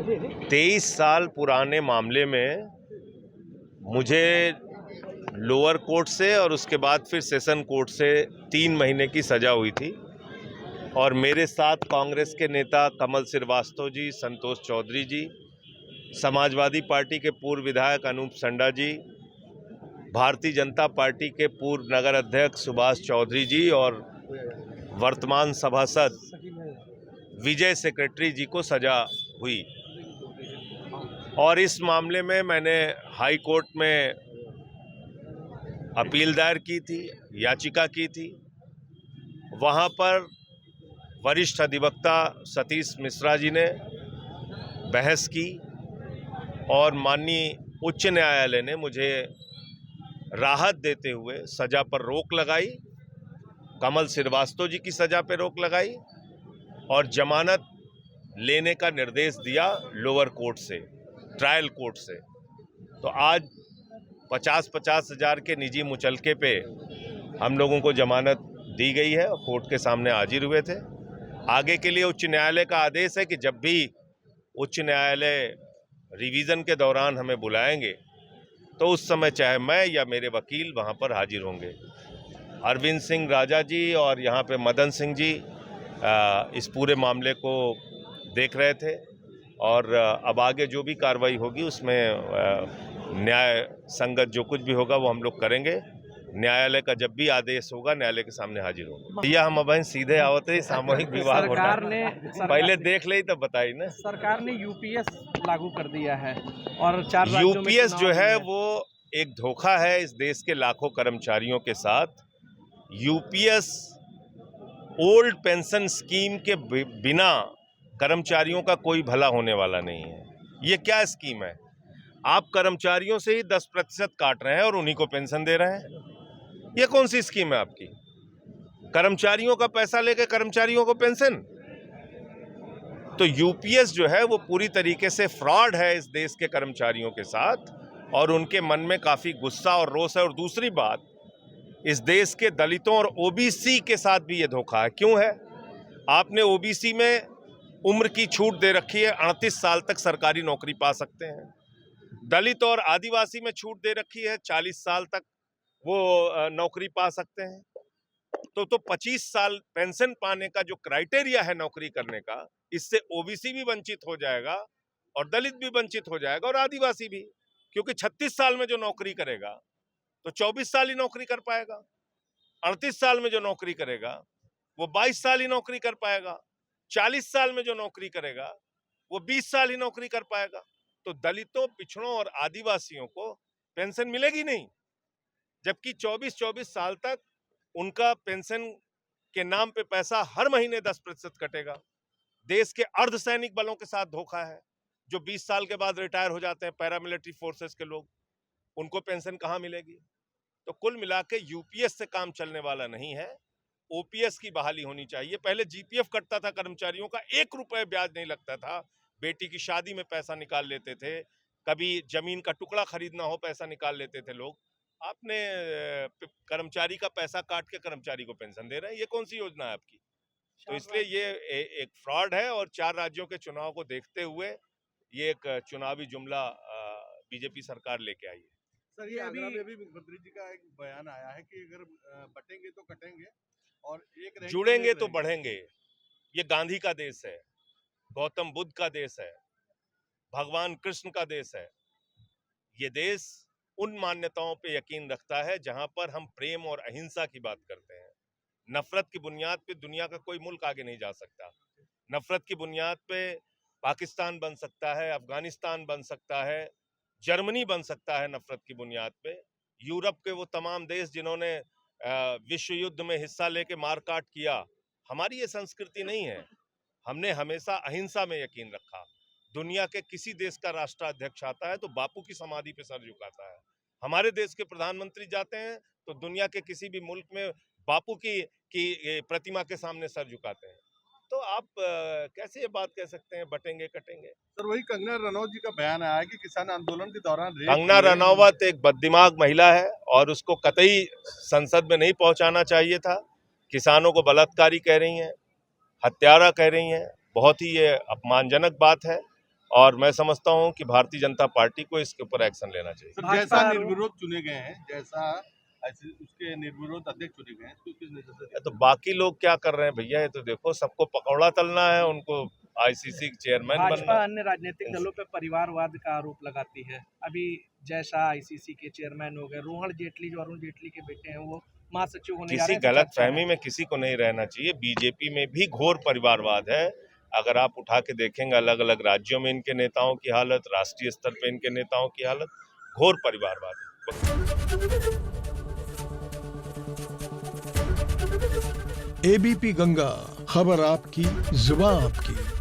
23 साल पुराने मामले में मुझे लोअर कोर्ट से और उसके बाद फिर सेशन कोर्ट से 3 महीने की सज़ा हुई थी और मेरे साथ कांग्रेस के नेता कमल श्रीवास्तव जी, संतोष चौधरी जी, समाजवादी पार्टी के पूर्व विधायक अनूप संडा जी, भारतीय जनता पार्टी के पूर्व नगर अध्यक्ष सुभाष चौधरी जी और वर्तमान सभासद विजय सेक्रेटरी जी को सजा हुई। और इस मामले में मैंने हाई कोर्ट में अपील दायर की थी, याचिका की थी। वहाँ पर वरिष्ठ अधिवक्ता सतीश मिश्रा जी ने बहस की और माननीय उच्च न्यायालय ने मुझे राहत देते हुए सजा पर रोक लगाई, कमल श्रीवास्तव जी की सजा पर रोक लगाई और जमानत लेने का निर्देश दिया लोअर कोर्ट से, ट्रायल कोर्ट से। तो आज 50-50 हज़ार के निजी मुचलके पे हम लोगों को जमानत दी गई है और कोर्ट के सामने हाजिर हुए थे। आगे के लिए उच्च न्यायालय का आदेश है कि जब भी उच्च न्यायालय रिवीजन के दौरान हमें बुलाएंगे तो उस समय चाहे मैं या मेरे वकील वहां पर हाजिर होंगे। अरविंद सिंह राजा जी और यहाँ पे मदन सिंह जी इस पूरे मामले को देख रहे थे और अब आगे जो भी कार्रवाई होगी उसमें न्याय संगत जो कुछ भी होगा वो हम लोग करेंगे। न्यायालय का जब भी आदेश होगा न्यायालय के सामने हाजिर होंगे। भैया हम अब सीधे आवते ही सामूहिक विवाह सरकार ने पहले देख ले तब बताई ना। सरकार ने यूपीएस लागू कर दिया है और 4 राज्यों में यूपीएस जो है वो एक धोखा है इस देश के लाखों कर्मचारियों के साथ। यूपीएस ओल्ड पेंशन स्कीम के बिना कर्मचारियों का कोई भला होने वाला नहीं है। ये क्या स्कीम है? आप कर्मचारियों से ही 10% काट रहे हैं और उन्हीं को पेंशन दे रहे हैं। ये कौन सी स्कीम है आपकी? कर्मचारियों का पैसा लेके कर्मचारियों को पेंशन। तो यूपीएस जो है वो पूरी तरीके से फ्रॉड है इस देश के कर्मचारियों के साथ और उनके मन में काफी गुस्सा और रोष है। और दूसरी बात, इस देश के दलितों और ओबीसी के साथ भी ये धोखा है। क्यों है? आपने ओबीसी में उम्र की छूट दे रखी है, 38 साल तक सरकारी नौकरी पा सकते हैं। दलित और आदिवासी में छूट दे रखी है, 40 साल तक वो नौकरी पा सकते हैं। तो 25 साल पेंशन पाने का जो क्राइटेरिया है नौकरी करने का, इससे ओबीसी भी वंचित हो जाएगा और दलित भी वंचित हो जाएगा और आदिवासी भी, क्योंकि 36 साल में जो नौकरी करेगा तो 24 साल ही नौकरी कर पाएगा। 38 साल में जो नौकरी करेगा वो 22 साल ही नौकरी कर पाएगा। 40 साल में जो नौकरी करेगा वो 20 साल ही नौकरी कर पाएगा। तो दलितों, पिछड़ों और आदिवासियों को पेंशन मिलेगी नहीं, जबकि 24-24 साल तक उनका पेंशन के नाम पे पैसा हर महीने 10% कटेगा। देश के अर्धसैनिक बलों के साथ धोखा है, जो 20 साल के बाद रिटायर हो जाते हैं, पैरामिलिट्री फोर्सेस के लोग, उनको पेंशन कहाँ मिलेगी? तो कुल मिला के यूपीएस से काम चलने वाला नहीं है। ओपीएस की बहाली होनी चाहिए। पहले जीपीएफ कटता था कर्मचारियों का, 1 रुपए ब्याज नहीं लगता था। बेटी की शादी में पैसा निकाल लेते थे, कभी जमीन का टुकड़ा खरीदना हो पैसा निकाल लेते थे लोग। आपने कर्मचारी का पैसा काट के कर्मचारी को पेंशन दे रहे हैं। ये कौन सी योजना है आपकी? तो इसलिए ये एक फ्रॉड है और 4 राज्यों के चुनाव को देखते हुए ये एक चुनावी जुमला बीजेपी सरकार लेके आई है। सर, ये अभी मुख्यमंत्री जी का एक बयान आया है कि अगर बटेंगे तो कटेंगे और एक जुड़ेंगे तो बढ़ेंगे। ये गांधी का देश है, गौतम बुद्ध का देश है, भगवान कृष्ण का देश है। ये देश उन मान्यताओं पे यकीन रखता है जहां पर हम प्रेम और अहिंसा की बात करते हैं। नफरत की बुनियाद पे दुनिया का कोई मुल्क आगे नहीं जा सकता। नफरत की बुनियाद पे पाकिस्तान बन सकता है, अफगानिस्तान बन सकता है, जर्मनी बन सकता है नफरत की बुनियाद पे। यूरोप के वो तमाम देश जिन्होंने विश्व युद्ध में हिस्सा लेके मारकाट किया, हमारी ये संस्कृति नहीं है। हमने हमेशा अहिंसा में यकीन रखा। दुनिया के किसी देश का राष्ट्राध्यक्ष आता है तो बापू की समाधि पे सर झुकाता है। हमारे देश के प्रधानमंत्री जाते हैं तो दुनिया के किसी भी मुल्क में बापू की प्रतिमा के सामने सर झुकाते हैं। तो आप कैसे ये बात कह सकते हैं बटेंगे कटेंगे? सर, वही कंगना रनौत जी का बयान आया है कि किसान आंदोलन के दौरान कंगना रनौत एक बददिमाग महिला है और उसको कतई संसद में नहीं पहुंचाना चाहिए था। किसानों को बलात्कारी कह रही हैं, हत्यारा कह रही हैं। बहुत ही ये अपमानजनक बात है और मैं समझता हूं कि भारतीय जनता पार्टी को इसके ऊपर एक्शन लेना चाहिए। सर, भाजपा जैसा आरोप- निर्विरोध चुने गए हैं, जैसा ऐसे उसके निर्विरोध अध्यक्ष चुने गए हैं, तो किस नजर से देखते तो बाकी लोग क्या कर रहे हैं भैया, ये तो देखो, सबको पकौड़ा तलना है, उनको आईसीसी चेयरमैन भाजपा बनना। अन्य राजनीतिक दलों पर परिवारवाद का आरोप लगाती है। अभी जैसा आईसीसी के चेयरमैन हो गए, रोहन जेटली जो अरुण जेटली के बेटे हैं वो महासचिव होने जा किसी रहे हैं। गलत चर्चा है। फहमी में किसी को नहीं रहना चाहिए। बीजेपी में भी घोर परिवारवाद है। अगर आप उठा के देखेंगे अलग अलग राज्यों में इनके नेताओं की हालत, राष्ट्रीय स्तर पे इनके नेताओं की हालत, घोर परिवारवाद है। एबीपी गंगा, खबर आपकी, जुबान आपकी।